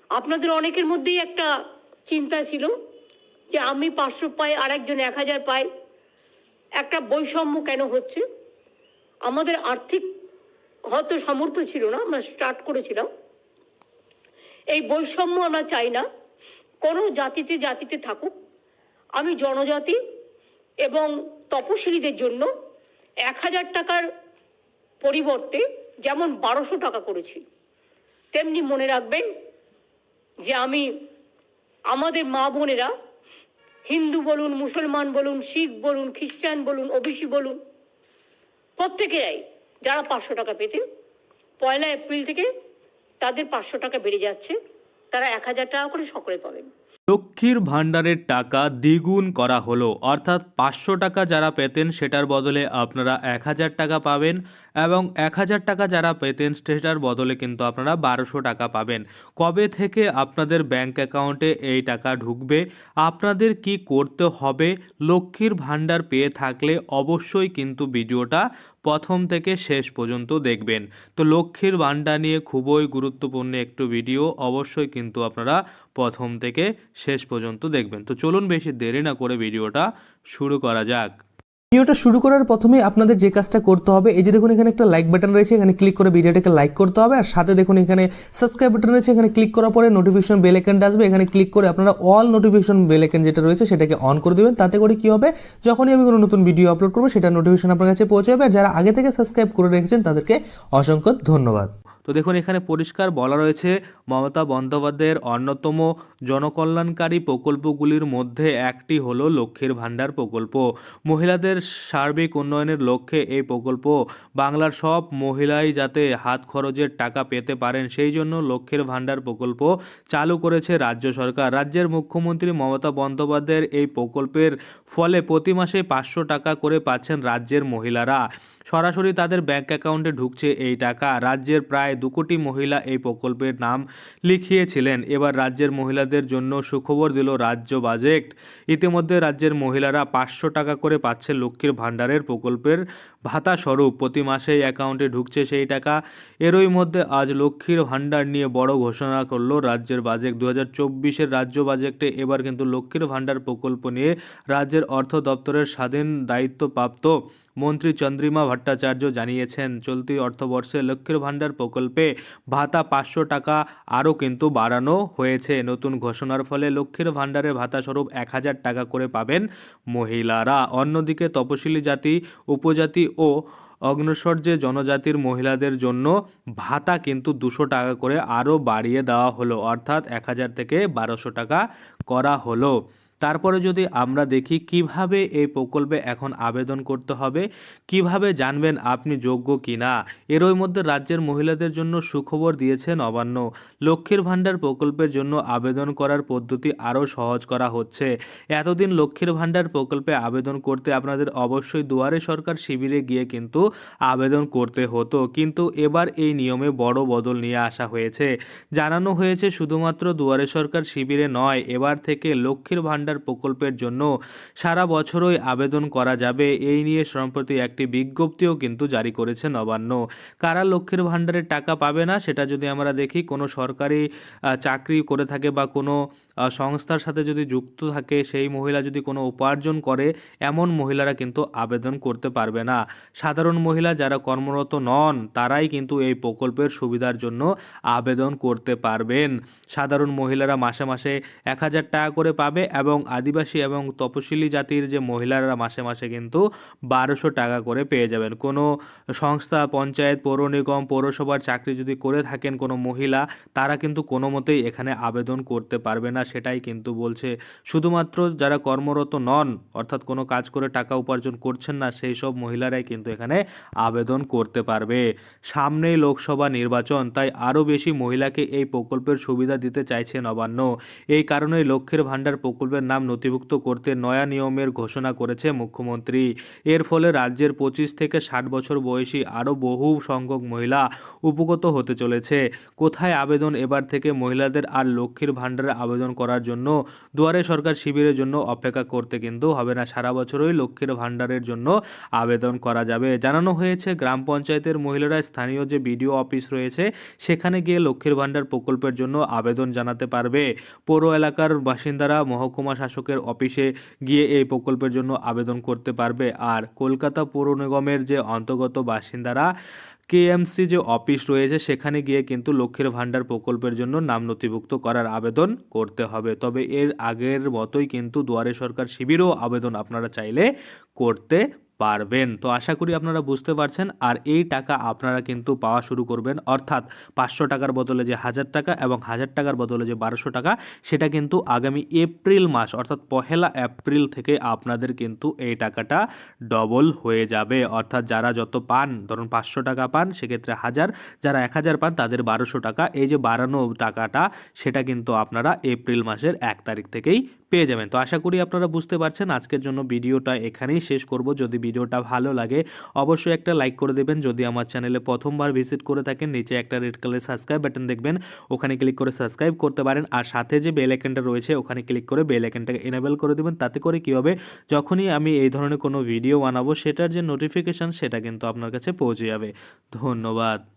আপনাদের অনেকের মধ্যেই একটা চিন্তা ছিল যে আমি 500 পাই, আর একজন 1000 পাই, একটা বৈষম্য কেন হচ্ছে। আমাদের আর্থিক হয়তো সামর্থ্য ছিল না, আমরা স্টার্ট করেছিলাম। এই বৈষম্য আমরা চাই না, কোনো জাতিতে জাতিতে থাকুক। আমি জনজাতি এবং তপশিলীদের জন্য 1000 টাকার পরিবর্তে যেমন 1200 টাকা করেছি, তেমনি মনে রাখবেন যে আমি আমাদের মা বোনেরা হিন্দু বলুন, মুসলমান বলুন, শিখ বলুন, খ্রিস্টান বলুন, ওবিসি বলুন, প্রত্যেকেরাই যারা 500 টাকা পেতেন 1 এপ্রিল থেকে তাদের 500 টাকা বেড়ে যাচ্ছে, তারা 1000 টাকা করে সকলে পাবেন। লক্ষ্মীর ভাণ্ডারের টাকা দ্বিগুণ করা হলো, অর্থাৎ 500 টাকা যারা পেতেন সেটার বদলে আপনারা 1000 টাকা পাবেন, এবং 1000 টাকা যারা পেতেন সেটার বদলে কিন্তু আপনারা 1200 টাকা পাবেন। কবে থেকে আপনাদের ব্যাংক অ্যাকাউন্টে এই টাকা ঢুকবে, আপনাদের কি করতে হবে, লক্ষ্মীর ভাণ্ডার পেয়ে থাকলে অবশ্যই কিন্তু ভিডিওটা প্রথম থেকে শেষ পর্যন্ত দেখবেন। তো লক্ষ্মীর ভাণ্ডার নিয়ে খুবই গুরুত্বপূর্ণ একটু ভিডিও, অবশ্যই কিন্তু আপনারা প্রথম থেকে শেষ পর্যন্ত দেখবেন। তো চলুন বেশি দেরি না করে ভিডিওটা শুরু করা যাক। ভিডিওটা শুরু করার প্রথমে আপনাদের যে কাজটা করতে হবে, এই যে দেখুন এখানে একটা লাইক বাটন রয়েছে, এখানে ক্লিক করে ভিডিওটাকে লাইক করতে হবে। আর সাথে দেখুন এখানে সাবস্ক্রাইব বাটন রয়েছে, এখানে ক্লিক করার পরে নোটিফিকেশন বেল আইকনটা আসবে, এখানে ক্লিক করে আপনারা অল নোটিফিকেশন বেল আইকন যেটা রয়েছে সেটাকে অন করে দেবেন। তাতে করে কি হবে, যখনই আমি কোনো নতুন ভিডিও আপলোড করবো সেটা নোটিফিকেশন আপনার কাছে পৌঁছে যাবে। আর যারা আগে থেকে সাবস্ক্রাইব করে রেখেছেন তাদেরকে অসংখ্য ধন্যবাদ। তো দেখুন এখানে পরিষ্কার বলা রয়েছে, মমতা বন্দ্যোপাধ্যায়ের অন্যতম জনকল্যাণকারী প্রকল্পগুলির মধ্যে একটি হলো লক্ষ্মীর ভাণ্ডার প্রকল্প। মহিলাদের সার্বিক উন্নয়নের লক্ষ্যে এই প্রকল্প বাংলার সব মহিলাই যাতে হাত খরচের টাকা পেতে পারেন সেই জন্য লক্ষ্মীর ভাণ্ডার প্রকল্প চালু করেছে রাজ্য সরকার। রাজ্যের মুখ্যমন্ত্রী মমতা বন্দ্যোপাধ্যায়ের এই প্রকল্পের ফলে প্রতি মাসে 500 টাকা করে পাচ্ছেন রাজ্যের মহিলারা। সরাসরি তাদের ব্যাংক অ্যাকাউন্টে ঢুকছে এই টাকা। রাজ্যের প্রায় 2 কোটি মহিলা এই প্রকল্পের নাম লিখিয়েছিলেন। এবার রাজ্যের মহিলাদের জন্য সুখবর দিল রাজ্য বাজেট। ইতিমধ্যে রাজ্যের মহিলারা 500 টাকা করে পাচ্ছে লক্ষ্মীর ভাণ্ডারের প্রকল্পের ভাতা স্বরূপ। প্রতি মাসে অ্যাকাউন্টে ঢুকছে সেই টাকা। এরই মধ্যে আজ লক্ষ্মীর ভাণ্ডার নিয়ে বড় ঘোষণা করলো রাজ্যের বাজেট। 2024-এর রাজ্য বাজেটে এবার কিন্তু লক্ষ্মীর ভাণ্ডার প্রকল্প নিয়ে রাজ্যের অর্থ দপ্তরের স্বাধীন দায়িত্বপ্রাপ্ত মন্ত্রী চন্দ্রিমা ভট্টাচার্য জানিয়েছেন, চলতি অর্থবর্ষে লক্ষ্মীর ভাণ্ডার প্রকল্পে ভাতা 500 টাকা আরও কিন্তু বাড়ানো হয়েছে। নতুন ঘোষণার ফলে লক্ষ্মীর ভাণ্ডারে ভাতা স্বরূপ 1000 টাকা করে পাবেন মহিলারা। অন্যদিকে তপশিলি জাতি, উপজাতি ও অগ্রসর যে জনজাতির মহিলাদের জন্য ভাতা কিন্তু 200 টাকা করে আরও বাড়িয়ে দেওয়া হলো, অর্থাৎ 1000 থেকে 1200 টাকা করা হলো। তারপরে যদি আমরা দেখি কিভাবে এই প্রকল্পে এখন আবেদন করতে হবে, কিভাবে জানবেন আপনি যোগ্য কিনা। এরই মধ্যে রাজ্যের মহিলাদের জন্য সুখবর দিয়েছে নবান্ন। লক্ষ্মীর ভাণ্ডার প্রকল্পের জন্য আবেদন করার পদ্ধতি আরও সহজ করা হচ্ছে। এতদিন লক্ষ্মীর ভাণ্ডার প্রকল্পে আবেদন করতে আপনাদের অবশ্যই দুয়ারে সরকার শিবিরে গিয়ে কিন্তু আবেদন করতে হতো, কিন্তু এবার এই নিয়মে বড় বদল নিয়ে আসা হয়েছে। জানানো হয়েছে শুধুমাত্র দুয়ারে সরকার শিবিরে নয়, এবার থেকে লক্ষ্মীর ভাণ্ডার প্রকল্পের জন্য সারা বছরই আবেদন করা যাবে। এই নিয়ে সম্প্রতি একটি বিজ্ঞপ্তিও কিন্তু জারি করেছে নবান্ন। কারা লক্ষ্মীর ভাণ্ডারের টাকা পাবে না সেটা যদি আমরা দেখি, কোনো সরকারি চাকরি করে থাকে বা কোনো সংস্থার সাথে যদি যুক্ত থাকে, সেই মহিলা যদি কোনো উপার্জন করে, এমন মহিলারা কিন্তু আবেদন করতে পারবে না। সাধারণ মহিলা যারা কর্মরত নন তারাই কিন্তু এই প্রকল্পের সুবিধার জন্য আবেদন করতে পারবেন। সাধারণ মহিলারা মাসে মাসে 1000 টাকা করে পাবে, এবং আদিবাসী এবং তপশিলি জাতির যে মহিলারা মাসে মাসে কিন্তু 1200 টাকা করে পেয়ে যাবেন। কোনো সংস্থা, পঞ্চায়েত, পৌর নিগম, পৌরসভার চাকরি যদি করে থাকেন কোনো মহিলা, তারা কিন্তু কোনো মতেই এখানে আবেদন করতে পারবে না, সেটাই কিন্তু বলছে। শুধুমাত্র যারা কর্মরত নন, অর্থাৎ কোনো কাজ করে টাকা উপার্জন করছেন না, সেই সব মহিলারাই কিন্তু এখানে আবেদন করতে পারবে। সামনেই লোকসভা নির্বাচন, তাই আরও বেশি মহিলাকে এই প্রকল্পের সুবিধা দিতে চাইছে নবান্ন। এই কারণেই লক্ষ্মীর ভাণ্ডার প্রকল্পের নাম নথিভুক্ত করতে নয়া নিয়মের ঘোষণা করেছে মুখ্যমন্ত্রী। এর ফলে রাজ্যের 25 থেকে 60 বছর বয়সী আরও বহু সংখ্যক মহিলা উপকৃত হতে চলেছে। কোথায় আবেদন, এবার থেকে মহিলাদের আর লক্ষ্মীর ভাণ্ডারে আবেদন করার জন্য দুয়ারে সরকার শিবিরের জন্য অপেক্ষা করতে কিন্তু হবে না, সারা বছরই লক্ষ্মীর ভাণ্ডারের জন্য আবেদন করা যাবে। জানানো হয়েছে গ্রাম পঞ্চায়েতের মহিলারা স্থানীয় যে বিডিও অফিস রয়েছে সেখানে গিয়ে লক্ষ্মীর ভাণ্ডার প্রকল্পের জন্য আবেদন জানাতে পারবে। পৌর এলাকার বাসিন্দারা মহকুমা শাসকের অফিসে গিয়ে এই প্রকল্পের জন্য আবেদন করতে পারবে। আর কলকাতা পৌর নিগমের যে অন্তর্গত বাসিন্দারা কেএমসি যে অফিস রয়েছে সেখানে গিয়ে কিন্তু লক্ষ্মীর ভাণ্ডার প্রকল্পের জন্য নাম নথিভুক্ত করার আবেদন করতে হবে। তবে এর আগের মতোই কিন্তু দুয়ারে সরকার শিবিরও আবেদন আপনারা চাইলে করতে পারবেন। তো আশা করি আপনারা বুঝতে পারছেন। আর এই টাকা আপনারা কিন্তু পাওয়া শুরু করবেন, অর্থাৎ 500 টাকার বদলে যে 1000 টাকা এবং 1000 টাকার বদলে যে 1200 টাকা, সেটা কিন্তু আগামী এপ্রিল মাস অর্থাৎ 1 এপ্রিল থেকে আপনাদের কিন্তু এই টাকাটা ডবল হয়ে যাবে। অর্থাৎ যারা যত পান, ধরুন 500 টাকা পান সেক্ষেত্রে 1000, যারা 1000 পান তাদের 1200 টাকা, এই যে বাড়ানো টাকাটা সেটা কিন্তু আপনারা এপ্রিল মাসের 1 তারিখ থেকেই পেয়ে যাবেন। তো আশা করি আপনারা বুঝতে পারছেন। আজকের জন্য ভিডিওটা এখানেই শেষ করব। যদি ভিডিওটা ভালো লাগে অবশ্যই একটা লাইক করে দেবেন। যদি আমার চ্যানেলে প্রথমবার ভিজিট করে থাকেন নিচে একটা রেড কালারের সাবস্ক্রাইব বাটন দেখবেন, ওখানে ক্লিক করে সাবস্ক্রাইব করতে পারেন। আর সাথে যে বেল আইকনটা রয়েছে ওখানে ক্লিক করে বেল আইকনটাকে এনেবল করে দেবেন। তাতে করে কী হবে, যখনই আমি এই ধরনের কোনো ভিডিও বানাবো সেটার যে নোটিফিকেশান সেটা কিন্তু আপনার কাছে পৌঁছে যাবে। ধন্যবাদ।